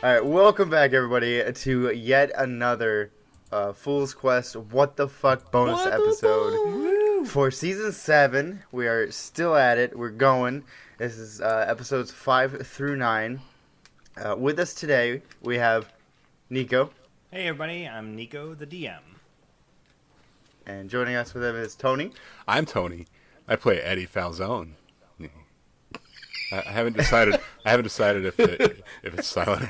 All right, welcome back, everybody, to yet another Fool's Quest What the Fuck bonus episode for Season 7. We are still at it. We're going. This is episodes 5 through 9. With us today, we have Nico. Hey, everybody. I'm Nico, the DM. And joining us with him is Tony. I'm Tony. I play Eddie Falzone. I haven't decided. If it's silent.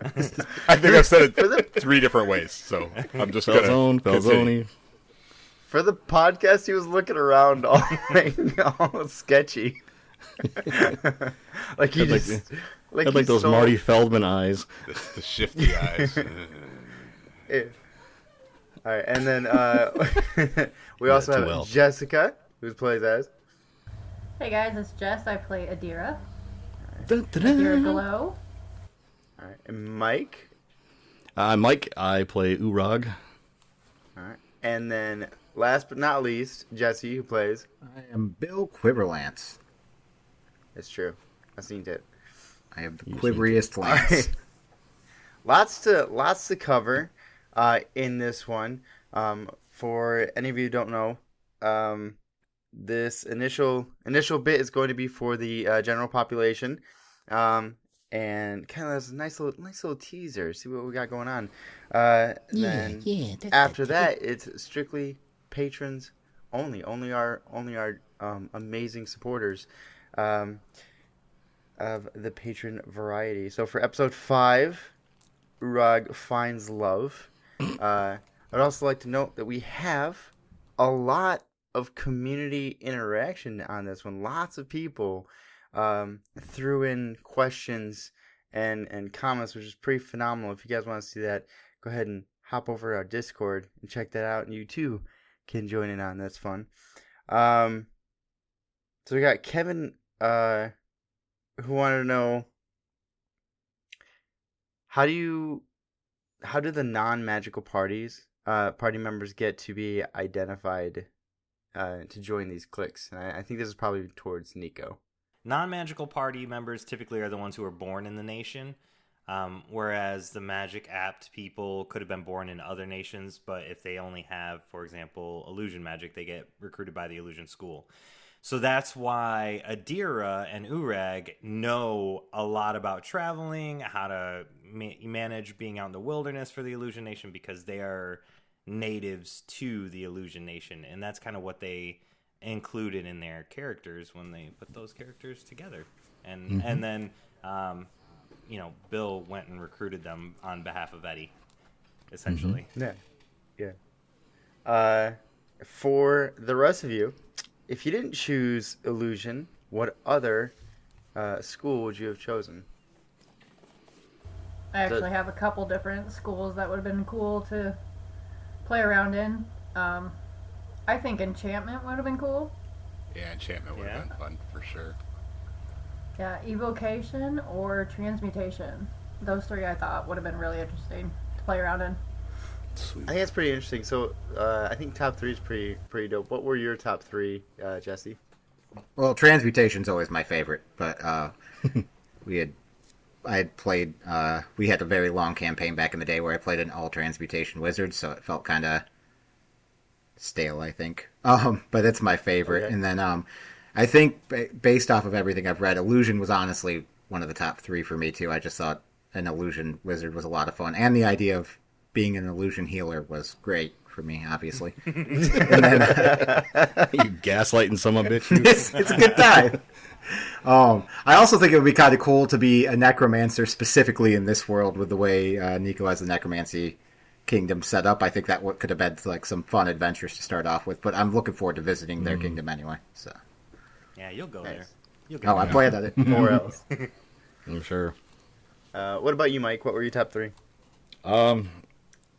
I think I've said it 3 different ways, so I'm just gonna Falzone. For the podcast, he was looking around all sketchy. Like he had just had those Marty Feldman eyes. the shifty eyes. Yeah. All right, and then we also have Jessica, who plays as. Hey guys, it's Jess. I play Adira. Da-da-da. Adira Glow. All right, and Mike. Mike. I play Uorag. All right, and then last but not least, Jesse, who plays. I am Bill Quiverlance. It's true. I've seen it. I have the quiveriest lance. Right. Lots to cover in this one. For any of you who don't know, this initial bit is going to be for the general population, and kind of as a nice little teaser. See what we got going on. Then after that, it's strictly patrons only. Only our amazing supporters of the patron variety. So for episode 5, Uorag finds love. I'd also like to note that we have a lot of community interaction on this one. Lots of people threw in questions and comments, which is pretty phenomenal. If you guys want to see that, go ahead and hop over to our Discord and check that out, and you too can join in on. That's fun. So we got Kevin who wanted to know, how do the non-magical party members get to be identified to join these cliques? And I think this is probably towards Nico. Non-magical party members typically are the ones who are born in the nation, whereas the magic-apt people could have been born in other nations, but if they only have, for example, illusion magic, they get recruited by the illusion school. So that's why Adira and Uorag know a lot about traveling, how to manage being out in the wilderness for the illusion nation, because they are natives to the illusion nation, and that's kind of what they included in their characters when they put those characters together. And and then Bill went and recruited them on behalf of Eddie, essentially. Yeah. For the rest of you, if you didn't choose illusion, what other school would you have chosen? I actually have a couple different schools that would have been cool to play around in. I think enchantment would have been cool. Yeah, enchantment would have been fun for sure. Yeah, evocation or transmutation. Those 3 I thought would have been really interesting to play around in. Sweet. I think that's pretty interesting. So I think top 3 is pretty dope. What were your top 3, Jesse? Well, transmutation's always my favorite, but we had a very long campaign back in the day where I played an all transmutation wizard, so it felt kind of stale, I think. But it's my favorite. Okay. And then I think based off of everything I've read, illusion was honestly one of the top 3 for me too. I just thought an illusion wizard was a lot of fun, and the idea of being an illusion healer was great for me, obviously. And then, you gaslighting some bitch. It's a good time. I also think it would be kind of cool to be a necromancer specifically in this world with the way Nico has the necromancy kingdom set up. I think that could have been like some fun adventures to start off with, but I'm looking forward to visiting their kingdom anyway. So yeah, you'll go there. I planned on it. Or else. I'm sure. What about you, Mike? What were your top 3?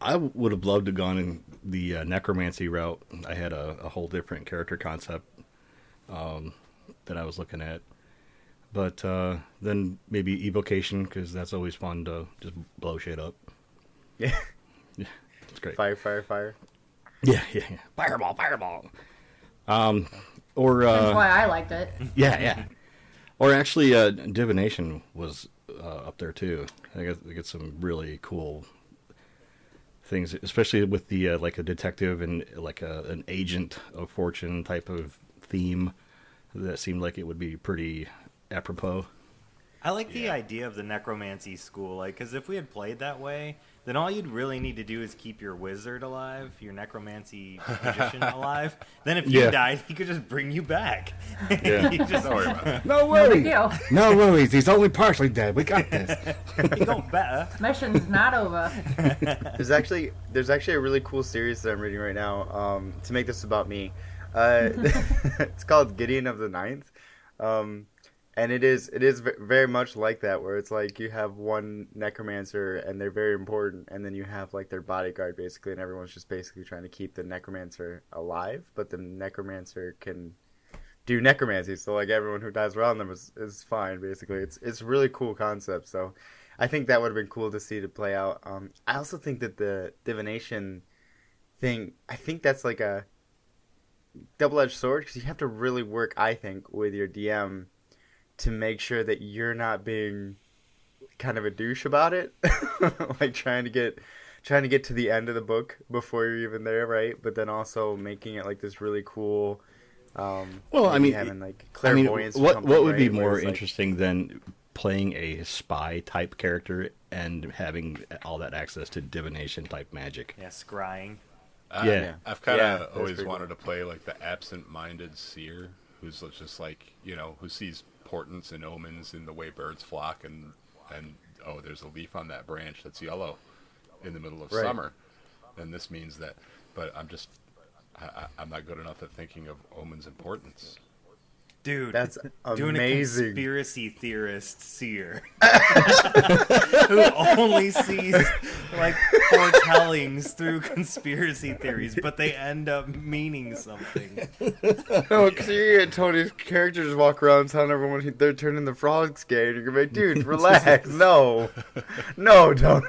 I would have loved to have gone in the necromancy route. I had a whole different character concept that I was looking at. But then maybe evocation, because that's always fun to just blow shit up. Yeah. Yeah, it's great. Fire. Yeah. Fireball. Or That's why I liked it. Yeah. Or actually, divination was up there too. I get some really cool things, especially with the like a detective and like an agent of fortune type of theme. That seemed like it would be pretty apropos. I like the idea of the necromancy school, like, because if we had played that way, then all you'd really need to do is keep your wizard alive, your necromancy magician alive. Then if you died, he could just bring you back. Yeah. You just, Don't worry about it. No No big worries. deal. No worries. He's only partially dead. We got this. you go better. Mission's not over. There's actually a really cool series that I'm reading right now. To make this about me, it's called Gideon of the Ninth, and it is very much like that, where it's like you have one necromancer and they're very important, and then you have like their bodyguard basically, and everyone's just basically trying to keep the necromancer alive, but the necromancer can do necromancy, so like everyone who dies around them is fine basically. It's a really cool concept, so I think that would have been cool to see to play out. I also think that the divination thing, I think that's like a double-edged sword, because you have to really work, I think, with your DM to make sure that you're not being kind of a douche about it, like trying to get to the end of the book before you're even there, right? But then also making it like this really cool. Well, I mean, having like clairvoyance. what or would be right? more Where it's, like, interesting than playing a spy type character and having all that access to divination type magic? Yeah, scrying. Yeah. I've kind Yeah, of that's always pretty wanted to play like the absent-minded seer, who's just like, who sees portents and omens in the way birds flock, and oh, there's a leaf on that branch that's yellow in the middle of Right. summer, and this means that. But I'm not good enough at thinking of omens and portents. Dude, That's doing a amazing. conspiracy theorist seer who only sees like foretellings through conspiracy theories, but they end up meaning something. No, because you get Tony's character just walk around telling everyone they're turning the frogs gay, and you're gonna be like, dude, relax, no, Tony.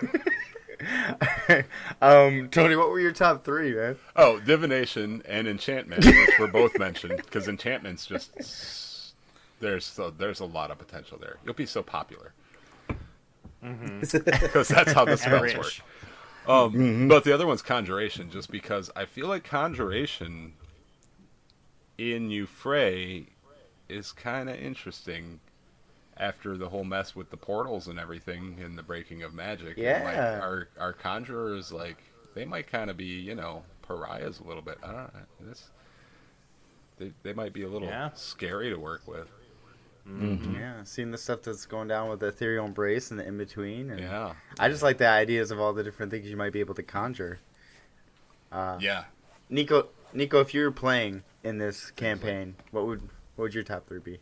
Tony, what were your top three, man? Oh, divination and enchantment, which were both mentioned, because enchantment's just there's a lot of potential there. You'll be so popular because that's how the spells rich. work. But the other one's conjuration, just because I feel like conjuration in Euphrey is kind of interesting after the whole mess with the portals and everything and the breaking of magic. Yeah. And like our conjurers, like, they might kind of be, pariahs a little bit. I don't know. They might be a little scary to work with. Mm-hmm. Yeah, seeing the stuff that's going down with the ethereal embrace and the in between. And Yeah. I just like the ideas of all the different things you might be able to conjure. Yeah. Nico, if you were playing in this campaign, what would your top three be?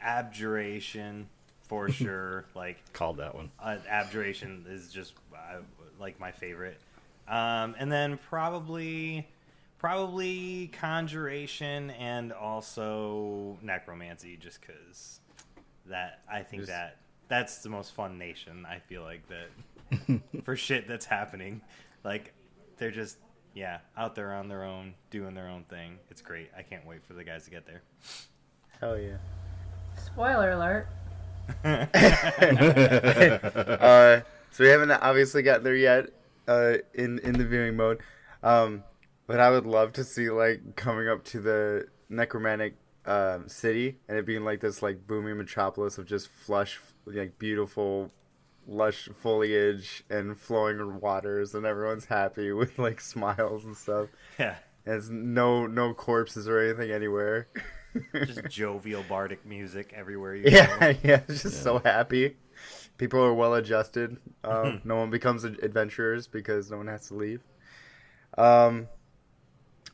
Abjuration, for sure. Like, Called that one. abjuration is just like my favorite. And then probably conjuration and also necromancy, just because I think that's the most fun nation. I feel like that for shit that's happening. Like, they're just out there on their own, doing their own thing. It's great. I can't wait for the guys to get there. Hell yeah. Spoiler alert. So we haven't obviously gotten there yet in the viewing mode, but I would love to see like coming up to the necromantic city and it being like this like booming metropolis of just like beautiful lush foliage and flowing waters, and everyone's happy with like smiles and stuff. Yeah. There's no corpses or anything anywhere. Just jovial bardic music everywhere you Yeah, go. yeah, it's just so happy. People are well adjusted. No one becomes adventurers because no one has to leave.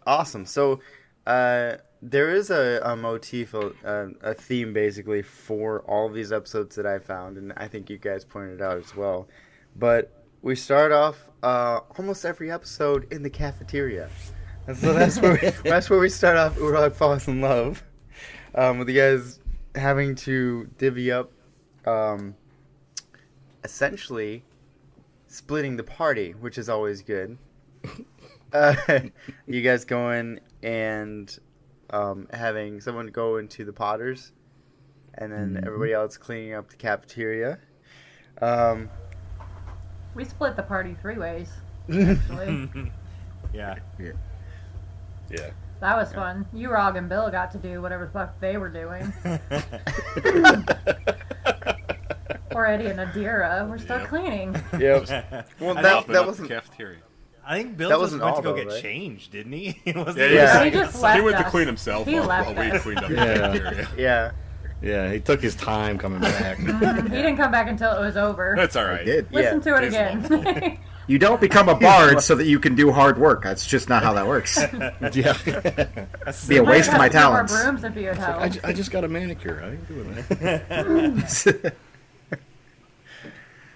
Awesome. So there is a motif, a theme basically for all of these episodes that I found, and I think you guys pointed out as well. But we start off almost every episode in the cafeteria. And so that's where we start off Uorag Falls in Love. With you guys having to divvy up essentially splitting the party, which is always good. You guys going and having someone go into the Potters, and then everybody else cleaning up the cafeteria. We split the party 3 ways, actually. Yeah. Yeah. That was fun. Uorag and Bill got to do whatever the fuck they were doing. Or Eddie and Adira were still cleaning. Yep. Well, That that wasn't. cafeteria. I think Bill That just wasn't went all, to go though, get right? changed, didn't he? Wasn't Yeah. He just left He went to us. clean himself He up left while we us. cleaned up the Yeah. cafeteria. Yeah. Yeah, he took his time coming back. He didn't come back until it was over. That's all I right. did. Listen to it He's again. You don't become a bard so that you can do hard work. That's just not how that works. Yeah. Be a waste of my Have talents. more brooms if you would help. I just got a manicure. I ain't doing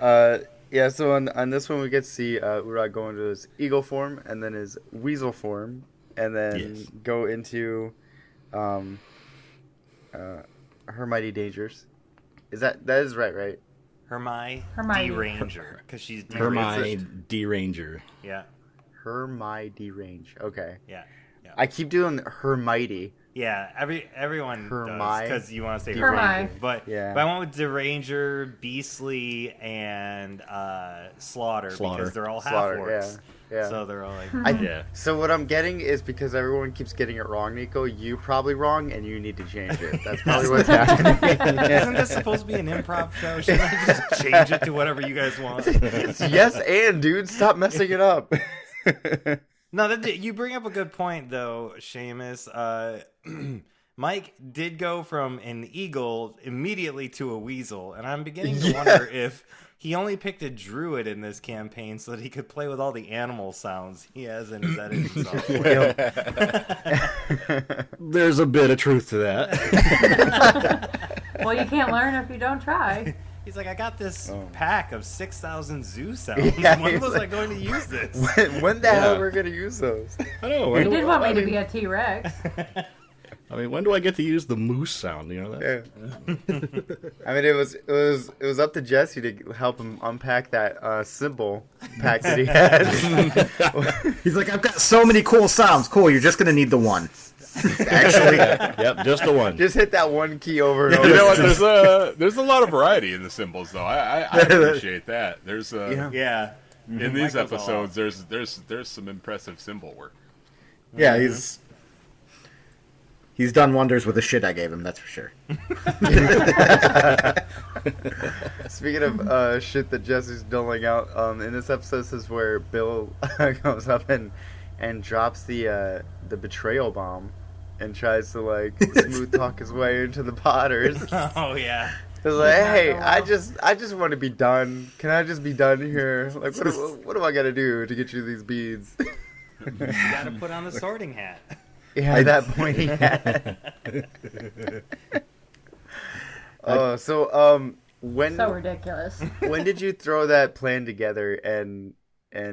that. Yeah, so on this one we get to see Uorag go into his eagle form and then his weasel form, and then Yes. go into her mighty dangers. That is right? Hermione Hermione. Deranger, because she's Hermione deranged. D-Ranger. Yeah, Her mighty range. Okay. yeah, yeah. I keep doing her mighty. Yeah, everyone does Hermione. because you want to say Hermione. Deranger. But Yeah. I went with Deranger, Beastly, and Slaughter because they're all half Slaughter, orcs. yeah. So they're all like, Yeah. So what I'm getting is, because everyone keeps getting it wrong, Nico, you probably wrong, and you need to change it. That's probably what's happening. isn't this supposed to be an improv show? Should I just change it to whatever you guys want? Yes, and dude, stop messing it up. No, you bring up a good point, though, Shamas. Mike did go from an eagle immediately to a weasel, and I'm beginning to wonder if he only picked a druid in this campaign so that he could play with all the animal sounds he has in his editing software. There's a bit of truth to that. Well, you can't learn if you don't try. He's like, I got this pack of 6,000 zoo sounds. Yeah, when he's was I like- going to use this? when the hell Yeah. we're gonna use those? I know. You did want me to be a T-Rex. I mean, when do I get to use the moose sound? You know that? Yeah. I mean, it was up to Jesse to help him unpack that symbol pack that he had. He's like, I've got so many cool sounds. Cool, you're just going to need the one. Actually, Yep, just the one. Just hit that one key over and over. You know what? There's a lot of variety in the symbols, though. I appreciate that. There's Yeah. in these Mike goes all episodes, there's some impressive symbol work. yeah, he's done wonders with the shit I gave him, that's for sure. Speaking of shit that Jesse's doling out, in this episode, this is where Bill comes up and drops the betrayal bomb and tries to like smooth talk his way into the Potters. Oh, yeah. It's like, hey, I just want to be done. Can I just be done here? Like, what do I got to do to get you these beads? You gotta put on the sorting hat. Yeah, that pointy hat. When So ridiculous. when did you throw that plan together, and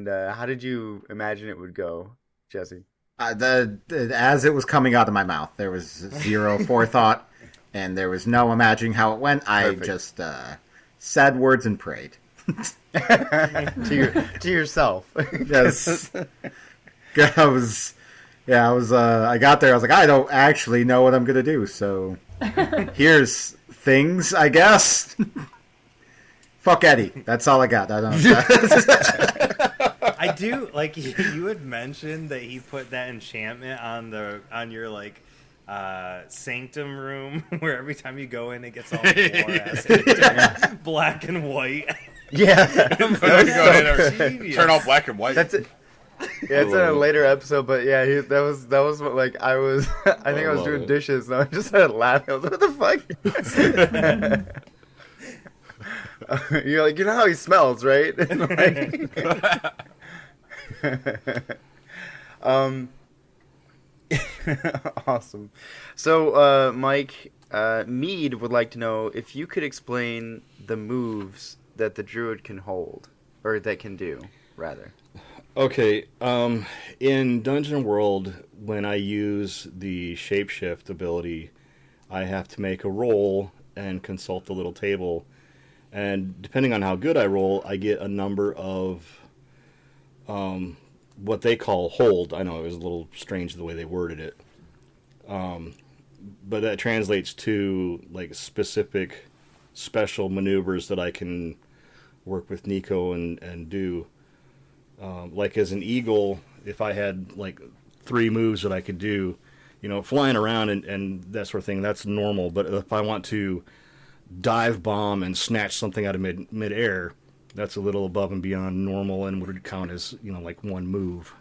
how did you imagine it would go, Jesse? As it was coming out of my mouth, there was zero forethought, and there was no imagining how it went. I Perfect. just said words and prayed. to yourself. Yes. I got there. I was like, I don't actually know what I'm gonna do. So here's things, I guess. Fuck Eddie. That's all I got. I don't. I do like you had mentioned that he put that enchantment on your like sanctum room where every time you go in it gets all more black and white. Yeah, Go ahead and Genius. turn off black and white. that's it. Yeah, it's in a later episode, but yeah, that was what, like, I was. I think I was love doing it. dishes, and I just started laughing. I was like, "What the fuck?" You're like, you know how he smells, right? Awesome. So, Mike, Mead would like to know if you could explain the moves that the druid can hold, or that can do, rather. Okay, in Dungeon World, when I use the shapeshift ability, I have to make a roll and consult the little table. And depending on how good I roll, I get a number of what they call hold. I know it was a little strange the way they worded it. But that translates to like specific special maneuvers that I can work with Nico and do. Like as an eagle, if I had like 3 moves that I could do, flying around and that sort of thing, that's normal. But if I want to dive bomb and snatch something out of midair, that's a little above and beyond normal and would count as, like 1 move.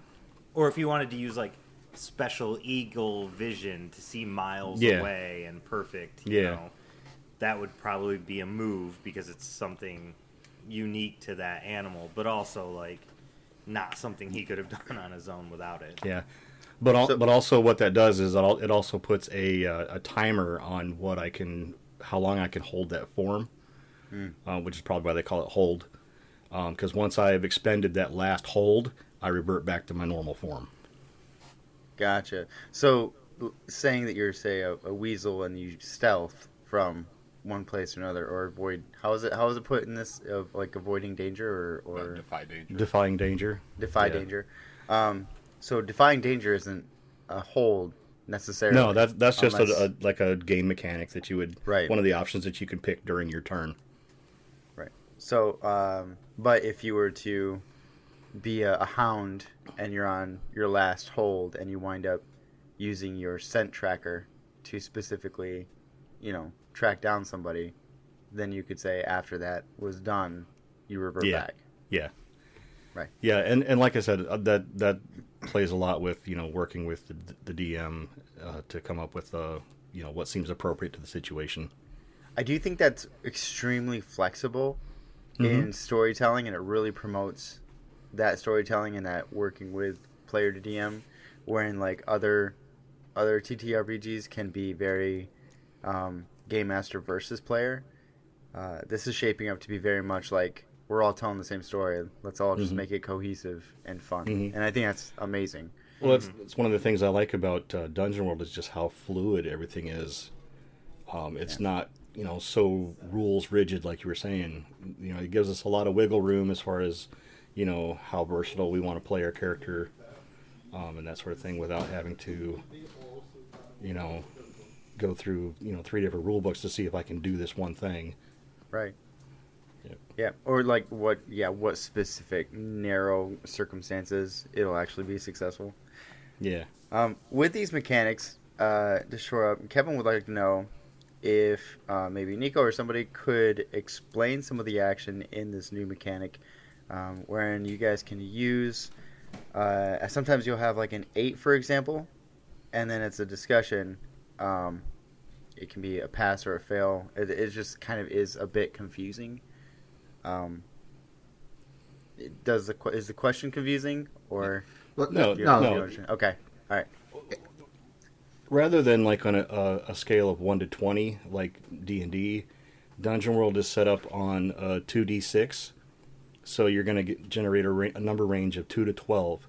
Or if you wanted to use like special eagle vision to see miles Yeah. away and perfect, Yeah. That would probably be a move because it's something unique to that animal, but also like not something he could have done on his own without it. Yeah. But also what that does is it also puts a timer on how long I can hold that form, which is probably why they call it hold. Because once I've expended that last hold, I revert back to my normal form. Gotcha. So, saying that you're, say, a weasel and you stealth from one place to another, or avoid, how is it put in this, of like avoiding danger or defy danger. Defying danger. defy danger? So defying danger isn't a hold necessarily. No, that's just unless- like a game mechanic that you would, Right. one of the options that you can pick during your turn. Right. So, but if you were to be a hound and you're on your last hold and you wind up using your scent tracker to specifically, track down somebody, then you could say after that was done, you revert back. Yeah. Right. Yeah, and like I said, that plays a lot with working with the DM to come up with what seems appropriate to the situation. I do think that's extremely flexible in storytelling, and it really promotes that storytelling and that working with player to DM, wherein like other TTRPGs can be very game master versus player. This is shaping up to be very much like we're all telling the same story. Let's all just make it cohesive and fun. And I think that's amazing. Well, it's one of the things I like about Dungeon World is just how fluid everything is. It's not so rules rigid like you were saying. It gives us a lot of wiggle room as far as how versatile we want to play our character, and that sort of thing, without having to go through 3 different rule books to see if I can do this one thing. Right. Yep. Yeah. Or like what specific narrow circumstances it'll actually be successful. Yeah. With these mechanics, to shore up, Kevin would like to know if maybe Nico or somebody could explain some of the action in this new mechanic, wherein you guys can use. Sometimes you'll have like an 8, for example, and then it's a discussion. It can be a pass or a fail. It just kind of is a bit confusing. Is the question confusing or? Well, No. Okay. All right. Rather than like on a scale of 1 to 20, like D&D, Dungeon World is set up on 2d6. So you're going to generate a number range of 2 to 12,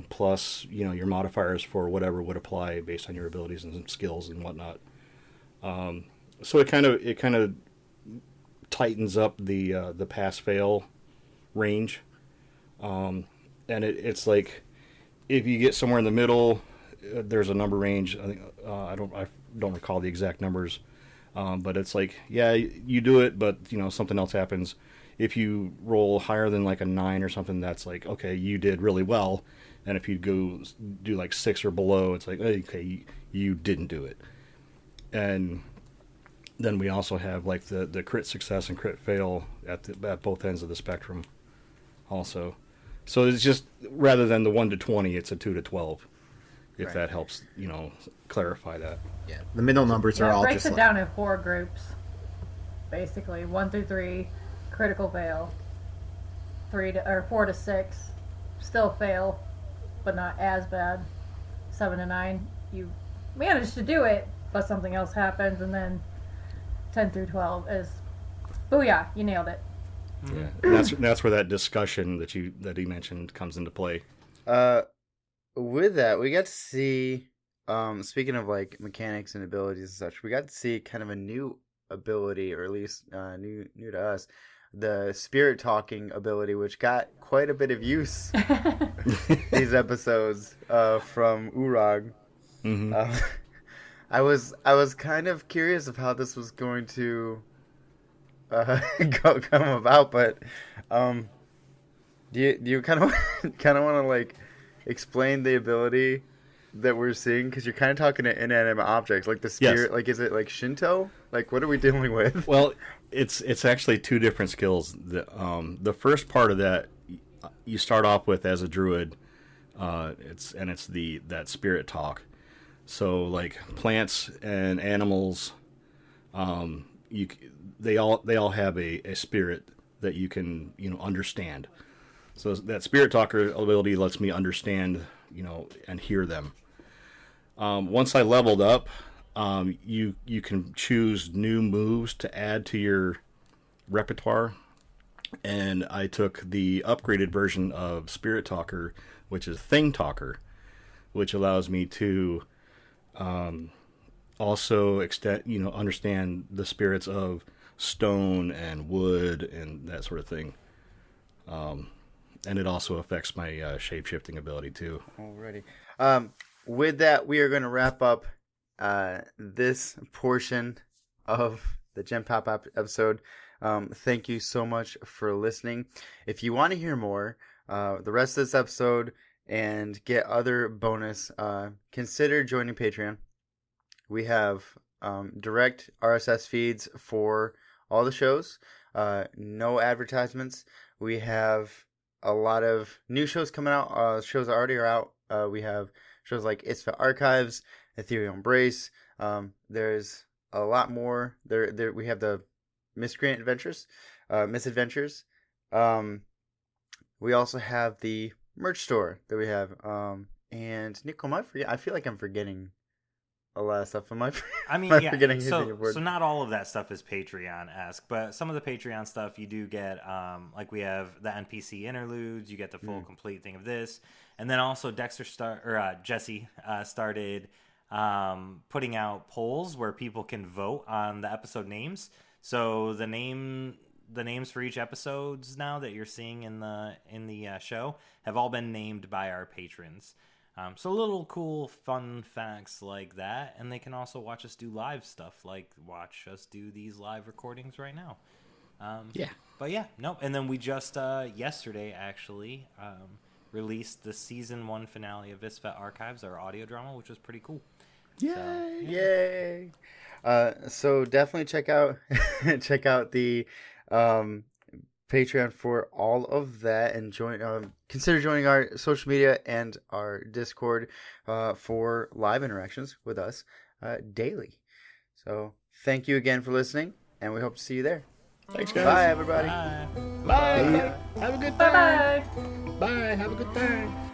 plus your modifiers for whatever would apply based on your abilities and skills and whatnot. So it kind of tightens up the pass fail range, and it's like if you get somewhere in the middle, there's a number range. I think I don't recall the exact numbers, but it's like you do it, but something else happens. If you roll higher than like a 9 or something, that's like, okay, you did really well. And if you go do like 6 or below, it's like, okay, you didn't do it. And then we also have like the crit success and crit fail at both ends of the spectrum also. So it's just, rather than the 1 to 20, it's a 2 to 12, if that helps, clarify that. Yeah, the middle numbers are It all breaks just it down in 4 groups, basically 1 through 3, critical fail. 4 to 6, still fail, but not as bad. 7 to 9, you managed to do it, but something else happens, and then 10 through 12 is, booyah, you nailed it. Yeah, and that's where that discussion that he mentioned comes into play. With that, we got to see, speaking of like mechanics and abilities and such, we got to see kind of a new ability, or at least new to us, the spirit talking ability, which got quite a bit of use these episodes from Uorag. I was kind of curious of how this was going to come about, but do you kind of want to like explain the ability that we're seeing, because you're kind of talking to inanimate objects, like the spirit. Yes. Like, is it like Shinto? Like, what are we dealing with? Well, it's actually two different skills. The first part of that you start off with as a druid. It's that spirit talk. So like plants and animals, they all have a spirit that you can understand. So that spirit talker ability lets me understand and hear them. Once I leveled up, you can choose new moves to add to your repertoire, and I took the upgraded version of Spirit Talker, which is Thing Talker, which allows me to also understand the spirits of stone and wood and that sort of thing. And it also affects my shape-shifting ability too. Alrighty. With that, we are going to wrap up this portion of the Gen Pop episode. Thank you so much for listening. If you want to hear more, the rest of this episode, and get other bonus, consider joining Patreon. We have direct RSS feeds for all the shows, no advertisements. We have a lot of new shows coming out. Shows already are out. We have shows like ISFA Archives, Ethereal Embrace. There's a lot more. There we have the Miscreant Adventures, Misadventures. We also have the merch store that we have. And Nico, I feel like I'm forgetting a lot of stuff. Am I forgetting anything important? So not all of that stuff is Patreon-esque, but some of the Patreon stuff you do get, like we have the NPC interludes, you get the full complete thing of this, and then also Jesse started putting out polls where people can vote on the episode names. So the names for each episodes now that you're seeing in the show have all been named by our patrons. So little cool fun facts like that, and they can also watch us do live stuff, like watch us do these live recordings right now. And then we just yesterday actually released the season 1 finale of ISFA Archives, our audio drama, which was pretty cool. Yay! So definitely check out the Patreon for all of that, and consider joining our social media and our Discord for live interactions with us daily. So thank you again for listening, and we hope to see you there. Thanks, guys. Bye, everybody. Bye. Bye. Have a good time. Bye bye. Bye. Have a good time.